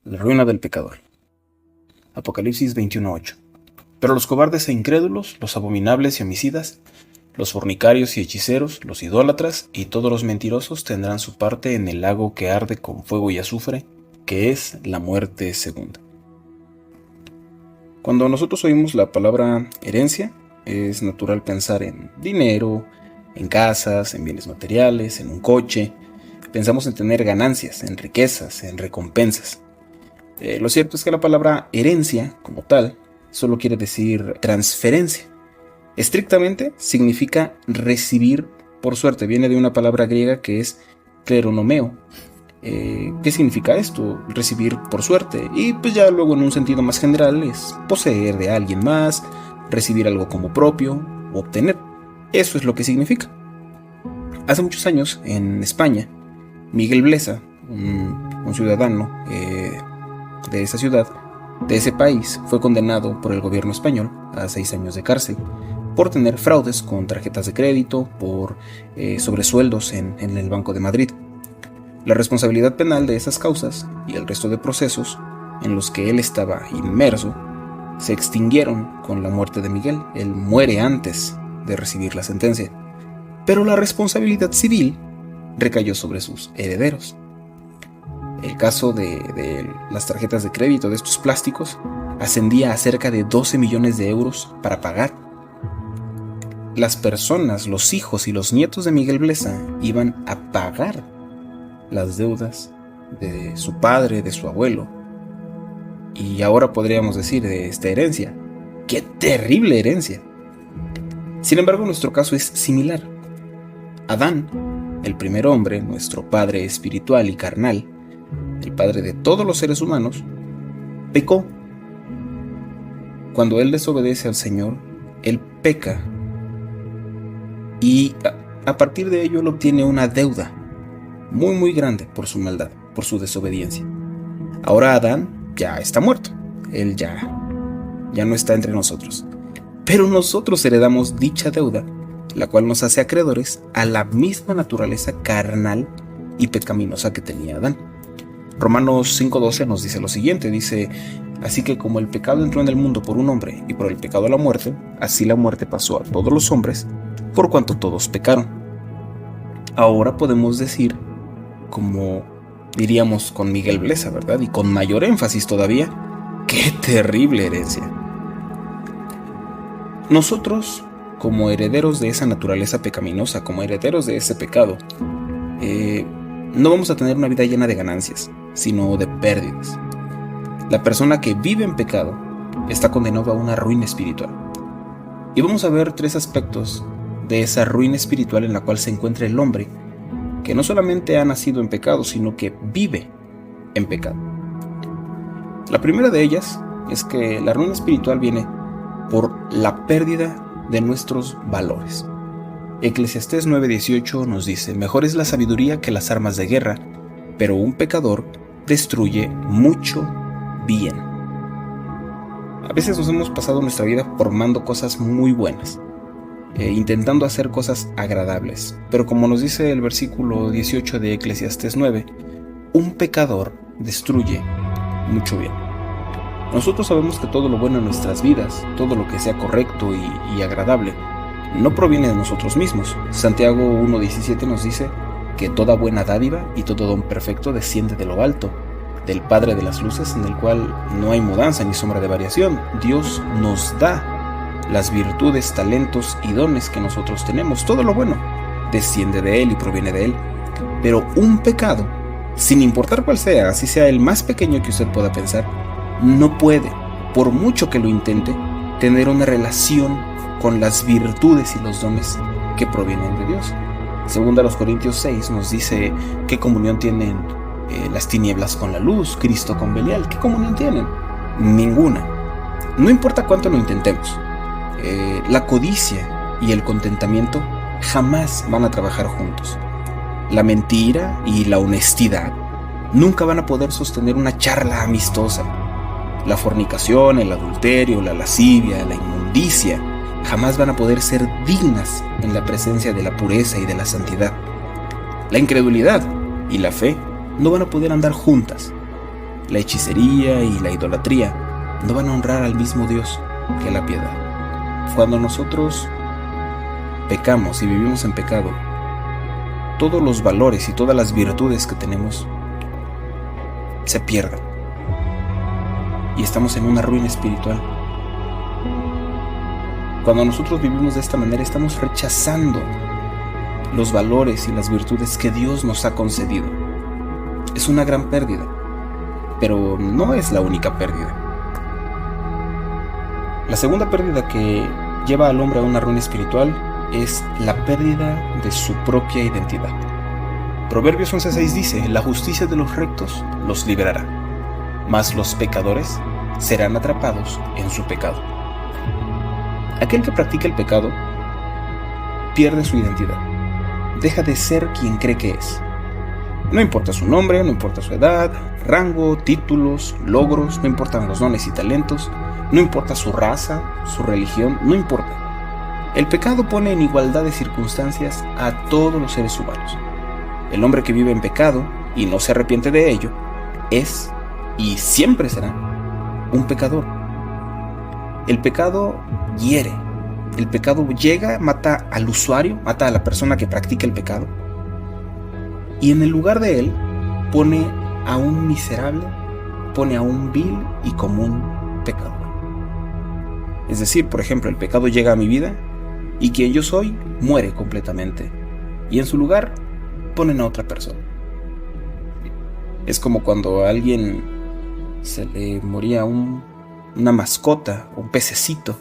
La ruina del pecador. Apocalipsis 21:8. Pero los cobardes e incrédulos, los abominables y homicidas, los fornicarios y hechiceros, los idólatras y todos los mentirosos tendrán su parte en el lago que arde con fuego y azufre, que es la muerte segunda. Cuando nosotros oímos la palabra herencia, es natural pensar en dinero, en casas, en bienes materiales, en un coche. Pensamos en tener ganancias, en riquezas, en recompensas. Lo cierto es que la palabra herencia, como tal, solo quiere decir transferencia. Estrictamente significa recibir por suerte. Viene de una palabra griega que es kleronomeo. ¿Qué significa esto? Recibir por suerte. Y pues ya luego en un sentido más general es poseer de alguien más, recibir algo como propio o obtener. Eso es lo que significa. Hace muchos años, en España, Miguel Blesa, un ciudadano de esa ciudad, de ese país, fue condenado por el gobierno español a 6 años de cárcel por tener fraudes con tarjetas de crédito, por sobresueldos en el Banco de Madrid. La responsabilidad penal de esas causas y el resto de procesos en los que él estaba inmerso se extinguieron con la muerte de Miguel. Él muere antes de recibir la sentencia. Pero la responsabilidad civil recayó sobre sus herederos. El caso de las tarjetas de crédito de estos plásticos ascendía a cerca de 12 millones de euros para pagar. Las personas, los hijos y los nietos de Miguel Blesa iban a pagar las deudas de su padre, de su abuelo. Y ahora podríamos decir de esta herencia. ¡Qué terrible herencia! Sin embargo, nuestro caso es similar. Adán, el primer hombre, nuestro padre espiritual y carnal, el padre de todos los seres humanos, pecó. Cuando él desobedece al Señor, él peca. Y a partir de ello él obtiene una deuda muy grande por su maldad, por su desobediencia. Ahora Adán ya está muerto. Él ya no está entre nosotros. Pero nosotros heredamos dicha deuda, la cual nos hace acreedores a la misma naturaleza carnal y pecaminosa que tenía Adán. Romanos 5:12 nos dice lo siguiente, dice: así que como el pecado entró en el mundo por un hombre y por el pecado la muerte, así la muerte pasó a todos los hombres por cuanto todos pecaron. Ahora podemos decir, como diríamos con Miguel Blesa, ¿verdad? Y con mayor énfasis todavía, ¡qué terrible herencia! Nosotros, como herederos de esa naturaleza pecaminosa, como herederos de ese pecado, no vamos a tener una vida llena de ganancias, sino de pérdidas. La persona que vive en pecado está condenada a una ruina espiritual. Y vamos a ver 3 aspectos de esa ruina espiritual en la cual se encuentra el hombre, que no solamente ha nacido en pecado, sino que vive en pecado. La primera de ellas es que la ruina espiritual viene por la pérdida de nuestros valores. Eclesiastés 9:18 nos dice: mejor es la sabiduría que las armas de guerra, pero un pecador destruye mucho bien. A veces nos hemos pasado nuestra vida formando cosas muy buenas, intentando hacer cosas agradables, pero como nos dice el versículo 18 de Eclesiastés 9, un pecador destruye mucho bien. Nosotros sabemos que todo lo bueno en nuestras vidas, todo lo que sea correcto y agradable, no proviene de nosotros mismos. Santiago 1:17 nos dice que toda buena dádiva y todo don perfecto desciende de lo alto, del Padre de las luces, en el cual no hay mudanza ni sombra de variación. Dios nos da las virtudes, talentos y dones que nosotros tenemos. Todo lo bueno desciende de Él y proviene de Él. Pero un pecado, sin importar cuál sea, así sea el más pequeño que usted pueda pensar, no puede, por mucho que lo intente, tener una relación con las virtudes y los dones que provienen de Dios. Según a los Corintios 6 nos dice qué comunión tienen las tinieblas con la luz, Cristo con Belial. ¿Qué comunión tienen? Ninguna. No importa cuánto lo intentemos. La codicia y el contentamiento jamás van a trabajar juntos. La mentira y la honestidad nunca van a poder sostener una charla amistosa. La fornicación, el adulterio, la lascivia, la inmundicia jamás van a poder ser dignas en la presencia de la pureza y de la santidad. La incredulidad y la fe no van a poder andar juntas. la hechicería y la idolatría no van a honrar al mismo Dios que la piedad. Cuando nosotros pecamos y vivimos en pecado, todos los valores y todas las virtudes que tenemos se pierden y estamos en una ruina espiritual. Cuando nosotros vivimos de esta manera, estamos rechazando los valores y las virtudes que Dios nos ha concedido. Es una gran pérdida, pero no es la única pérdida. La segunda pérdida que lleva al hombre a una ruina espiritual es la pérdida de su propia identidad. Proverbios 11:6 dice: la justicia de los rectos los liberará, mas los pecadores serán atrapados en su pecado. Aquel que practica el pecado pierde su identidad, deja de ser quien cree que es. No importa su nombre, no importa su edad, rango, títulos, logros, no importan los dones y talentos, no importa su raza, su religión, no importa. El pecado pone en igualdad de circunstancias a todos los seres humanos. El hombre que vive en pecado y no se arrepiente de ello es y siempre será un pecador. El pecado hiere, el pecado llega, mata al usuario, mata a la persona que practica el pecado, y en el lugar de él pone a un miserable, pone a un vil y común pecador. Es decir, por ejemplo, el pecado llega a mi vida y quien yo soy muere completamente, y en su lugar ponen a otra persona. Es como cuando a alguien se le moría una mascota, un pececito,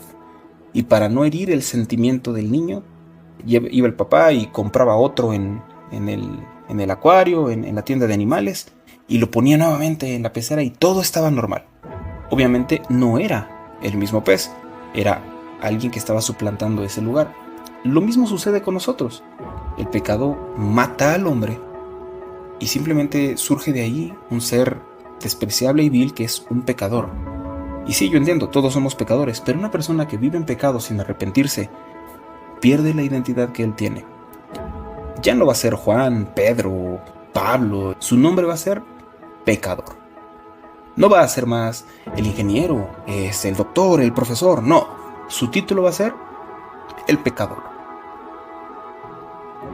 y para no herir el sentimiento del niño, iba el papá y compraba otro en el acuario, en la tienda de animales, y lo ponía nuevamente en la pecera y todo estaba normal. Obviamente no era el mismo pez, era alguien que estaba suplantando ese lugar. Lo mismo sucede con nosotros. El pecado mata al hombre y simplemente surge de ahí un ser despreciable y vil que es un pecador. Y sí, yo entiendo, todos somos pecadores, pero una persona que vive en pecado sin arrepentirse pierde la identidad que él tiene. Ya no va a ser Juan, Pedro, Pablo, su nombre va a ser pecador. No va a ser más el ingeniero, el doctor, el profesor, no. Su título va a ser el pecador.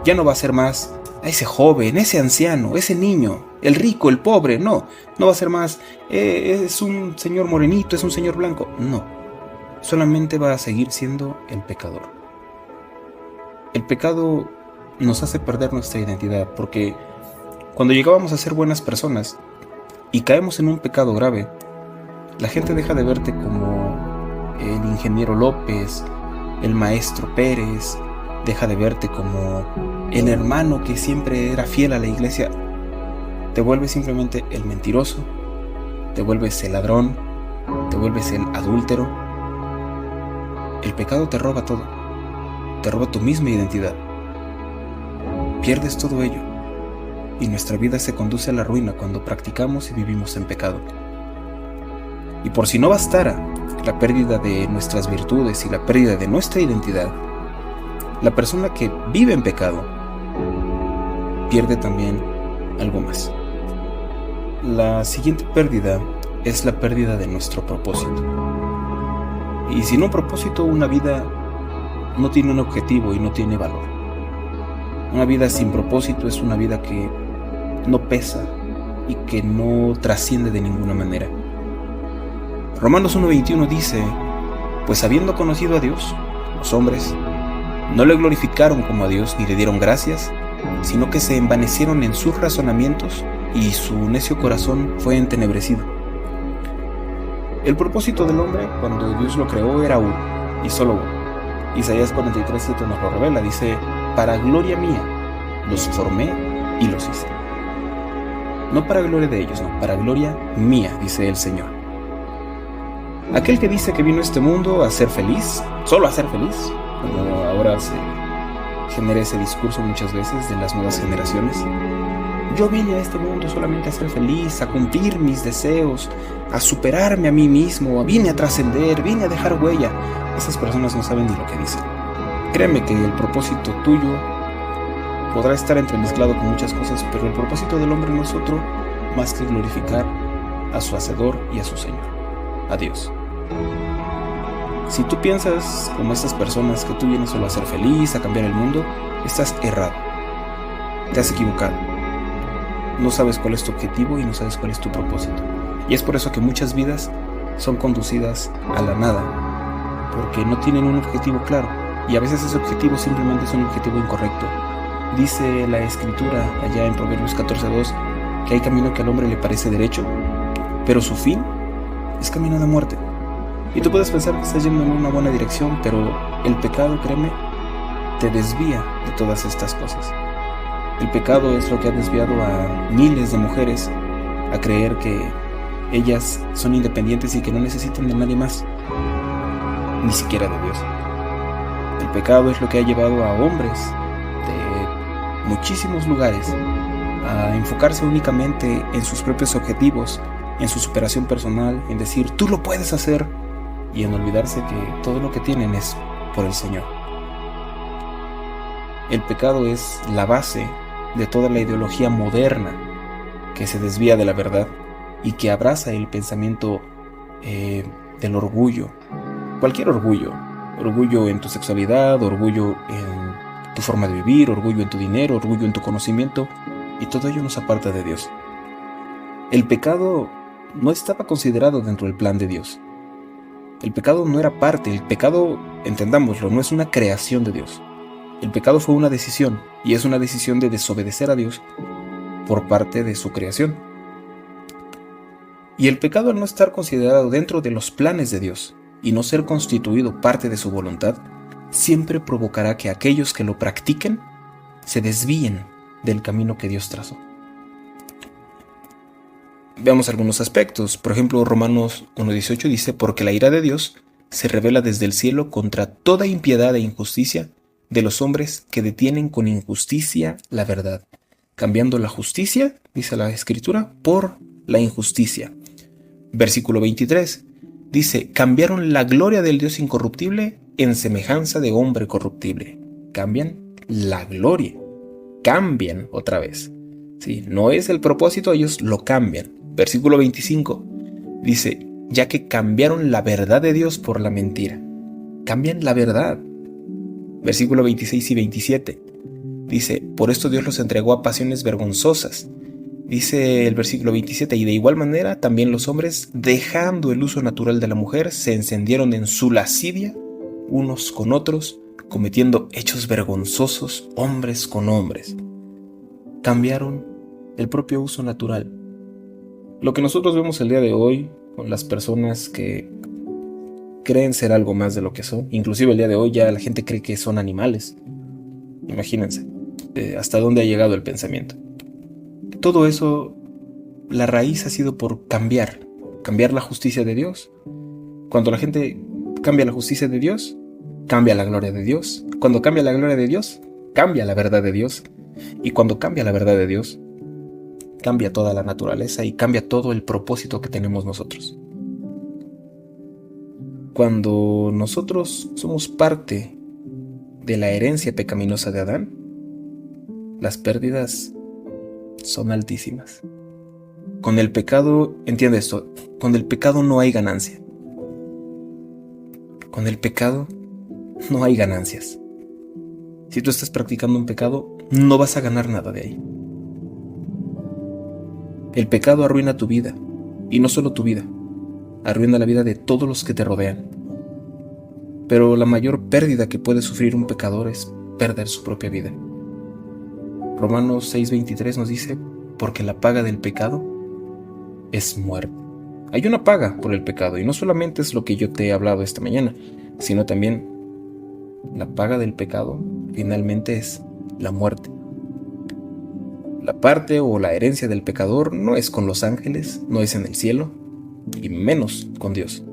Ya no va a ser más a ese joven, ese anciano, ese niño, el rico, el pobre, no. No va a ser más, es un señor morenito, es un señor blanco, no. Solamente va a seguir siendo el pecador. El pecado nos hace perder nuestra identidad, porque cuando llegábamos a ser buenas personas y caemos en un pecado grave, la gente deja de verte como el ingeniero López, el maestro Pérez, deja de verte como el hermano que siempre era fiel a la iglesia. Te vuelves simplemente el mentiroso, te vuelves el ladrón, te vuelves el adúltero. El pecado te roba todo, te roba tu misma identidad. Pierdes todo ello y nuestra vida se conduce a la ruina cuando practicamos y vivimos en pecado. Y por si no bastara la pérdida de nuestras virtudes y la pérdida de nuestra identidad, la persona que vive en pecado pierde también algo más. La siguiente pérdida es la pérdida de nuestro propósito. Y sin un propósito, una vida no tiene un objetivo y no tiene valor. Una vida sin propósito es una vida que no pesa y que no trasciende de ninguna manera. Romanos 1:21 dice: pues habiendo conocido a Dios, los hombres no le glorificaron como a Dios ni le dieron gracias, sino que se envanecieron en sus razonamientos y su necio corazón fue entenebrecido. El propósito del hombre cuando Dios lo creó era uno y solo uno. Isaías 43:7 nos lo revela, dice: para gloria mía los formé y los hice. No para gloria de ellos, no, para gloria mía, dice el Señor. Aquel que dice que vino a este mundo a ser feliz, solo a ser feliz, como ahora se genera ese discurso muchas veces de las nuevas generaciones. Yo vine a este mundo solamente a ser feliz, a cumplir mis deseos, a superarme a mí mismo, vine a trascender, vine a dejar huella. Esas personas no saben ni lo que dicen. Créeme que el propósito tuyo podrá estar entremezclado con muchas cosas, pero el propósito del hombre no es otro más que glorificar a su Hacedor y a su Señor, a Dios. Si tú piensas como estas personas que tú vienes solo a ser feliz, a cambiar el mundo, estás errado. Te has equivocado. No sabes cuál es tu objetivo y no sabes cuál es tu propósito. Y es por eso que muchas vidas son conducidas a la nada, porque no tienen un objetivo claro. Y a veces ese objetivo simplemente es un objetivo incorrecto. Dice la Escritura allá en Proverbios 14:2 que hay camino que al hombre le parece derecho, pero su fin es camino de muerte. Y tú puedes pensar que estás yendo en una buena dirección, pero el pecado, créeme, te desvía de todas estas cosas. El pecado es lo que ha desviado a miles de mujeres a creer que ellas son independientes y que no necesitan de nadie más, ni siquiera de Dios. El pecado es lo que ha llevado a hombres de muchísimos lugares a enfocarse únicamente en sus propios objetivos, en su superación personal, en decir, tú lo puedes hacer, y en olvidarse que todo lo que tienen es por el Señor. El pecado es la base de toda la ideología moderna que se desvía de la verdad y que abraza el pensamiento del orgullo. Cualquier orgullo. Orgullo en tu sexualidad, orgullo en tu forma de vivir, orgullo en tu dinero, orgullo en tu conocimiento, y todo ello nos aparta de Dios. El pecado no estaba considerado dentro del plan de Dios. El pecado no era parte, el pecado, entendámoslo, no es una creación de Dios. El pecado fue una decisión, y es una decisión de desobedecer a Dios por parte de su creación. Y el pecado, al no estar considerado dentro de los planes de Dios y no ser constituido parte de su voluntad, siempre provocará que aquellos que lo practiquen se desvíen del camino que Dios trazó. Veamos algunos aspectos. Por ejemplo, Romanos 1:18 dice, porque la ira de Dios se revela desde el cielo contra toda impiedad e injusticia de los hombres que detienen con injusticia la verdad, cambiando la justicia, dice la Escritura, por la injusticia. Versículo 23 dice, cambiaron la gloria del Dios incorruptible en semejanza de hombre corruptible. Cambian la gloria. Cambian otra vez. Sí, no es el propósito, ellos lo cambian. Versículo 25 dice, ya que cambiaron la verdad de Dios por la mentira. Cambian la verdad. Versículo 26 y 27 dice, por esto Dios los entregó a pasiones vergonzosas. Dice el versículo 27, y de igual manera también los hombres, dejando el uso natural de la mujer, se encendieron en su lascivia unos con otros, cometiendo hechos vergonzosos hombres con hombres. Cambiaron el propio uso natural. Lo que nosotros vemos el día de hoy con las personas que creen ser algo más de lo que son, inclusive el día de hoy ya la gente cree que son animales. Imagínense hasta dónde ha llegado el pensamiento. Todo eso, la raíz ha sido por cambiar la justicia de Dios. Cuando la gente cambia la justicia de Dios, cambia la gloria de Dios. Cuando cambia la gloria de Dios, cambia la verdad de Dios. Y cuando cambia la verdad de Dios, cambia toda la naturaleza y cambia todo el propósito que tenemos nosotros. Cuando nosotros somos parte de la herencia pecaminosa de Adán, las pérdidas son altísimas. Con el pecado, entiende esto, con el pecado no hay ganancia. Con el pecado no hay ganancias. Si tú estás practicando un pecado, no vas a ganar nada de ahí. El pecado arruina tu vida, y no solo tu vida, arruina la vida de todos los que te rodean. Pero la mayor pérdida que puede sufrir un pecador es perder su propia vida. Romanos 6:23 nos dice, porque la paga del pecado es muerte. Hay una paga por el pecado, y no solamente es lo que yo te he hablado esta mañana, sino también la paga del pecado finalmente es la muerte. La parte o la herencia del pecador no es con los ángeles, no es en el cielo, y menos con Dios.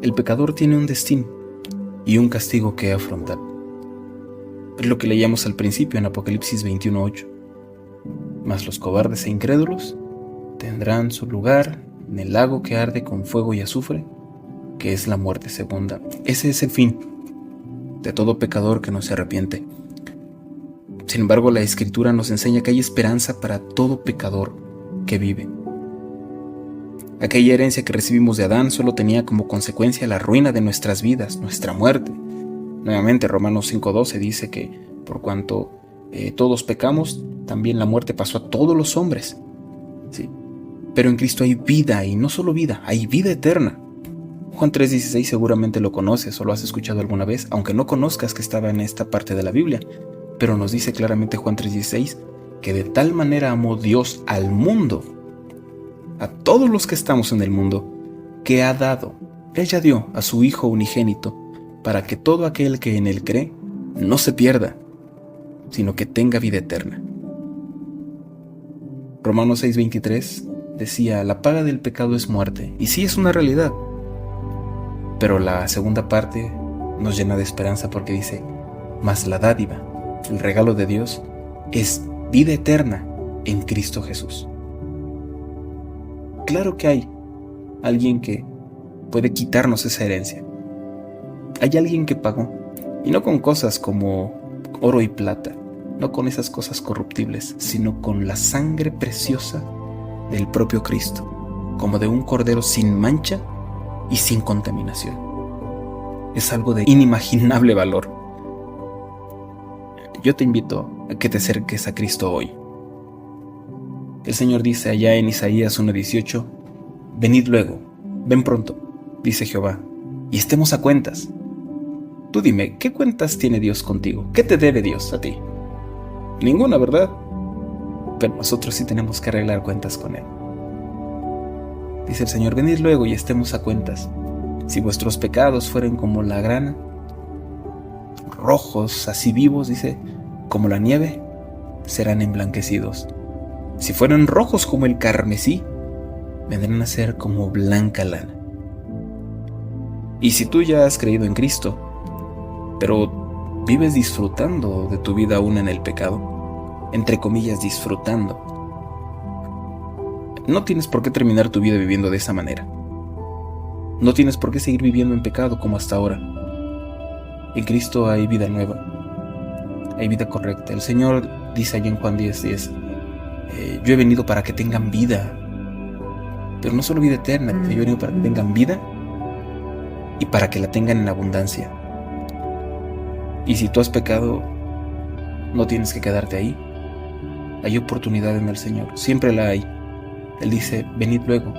El pecador tiene un destino y un castigo que afrontar. Es lo que leíamos al principio en Apocalipsis 21:8. Mas los cobardes e incrédulos tendrán su lugar en el lago que arde con fuego y azufre, que es la muerte segunda. Ese es el fin de todo pecador que no se arrepiente. Sin embargo, la Escritura nos enseña que hay esperanza para todo pecador que vive. Aquella herencia que recibimos de Adán solo tenía como consecuencia la ruina de nuestras vidas, nuestra muerte. Nuevamente, Romanos 5:12 dice que por cuanto todos pecamos, también la muerte pasó a todos los hombres. ¿Sí? Pero en Cristo hay vida, y no solo vida, hay vida eterna. Juan 3:16 seguramente lo conoces o lo has escuchado alguna vez, aunque no conozcas que estaba en esta parte de la Biblia. Pero nos dice claramente Juan 3:16 que de tal manera amó Dios al mundo, a todos los que estamos en el mundo, que ha dado, ella dio a su Hijo unigénito, para que todo aquel que en él cree no se pierda, sino que tenga vida eterna. Romanos 6:23 decía, la paga del pecado es muerte, y sí es una realidad. Pero la segunda parte nos llena de esperanza porque dice, mas la dádiva, el regalo de Dios, es vida eterna en Cristo Jesús. Claro que hay alguien que puede quitarnos esa herencia. Hay alguien que pagó, y no con cosas como oro y plata, no con esas cosas corruptibles, sino con la sangre preciosa del propio Cristo, como de un cordero sin mancha y sin contaminación. Es algo de inimaginable valor. Yo te invito a que te acerques a Cristo hoy. El Señor dice allá en Isaías 1:18, venid luego, ven pronto, dice Jehová, y estemos a cuentas. Tú dime, ¿qué cuentas tiene Dios contigo? ¿Qué te debe Dios a ti? Ninguna, ¿verdad? Pero nosotros sí tenemos que arreglar cuentas con Él. Dice el Señor, venid luego y estemos a cuentas. Si vuestros pecados fueren como la grana, rojos, así vivos, dice, como la nieve, serán emblanquecidos. Si fueran rojos como el carmesí, vendrán a ser como blanca lana. Y si tú ya has creído en Cristo, pero vives disfrutando de tu vida aún en el pecado, entre comillas disfrutando, no tienes por qué terminar tu vida viviendo de esa manera. No tienes por qué seguir viviendo en pecado como hasta ahora. En Cristo hay vida nueva, hay vida correcta. El Señor dice allá en Juan 10:10, yo he venido para que tengan vida, pero no solo vida eterna, yo he venido para que tengan vida y para que la tengan en abundancia. Y si tú has pecado, no tienes que quedarte ahí. Hay oportunidad en el Señor, siempre la hay. Él dice, venid luego,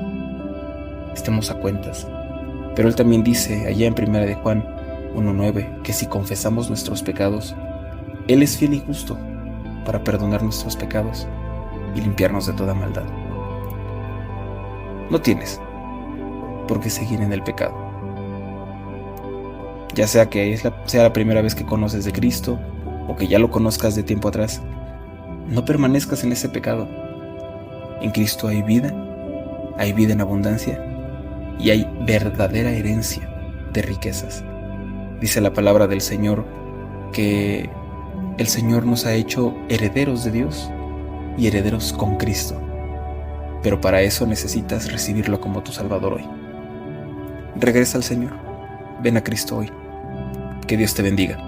estemos a cuentas. Pero Él también dice allá en 1 de Juan 1:9 que si confesamos nuestros pecados, Él es fiel y justo para perdonar nuestros pecados y limpiarnos de toda maldad. No tienes por qué seguir en el pecado. Ya sea que sea la primera vez que conoces de Cristo o que ya lo conozcas de tiempo atrás, no permanezcas en ese pecado. En Cristo hay vida en abundancia y hay verdadera herencia de riquezas. Dice la palabra del Señor que el Señor nos ha hecho herederos de Dios y herederos con Cristo. Pero para eso necesitas recibirlo como tu Salvador hoy. Regresa al Señor. Ven a Cristo hoy. Que Dios te bendiga.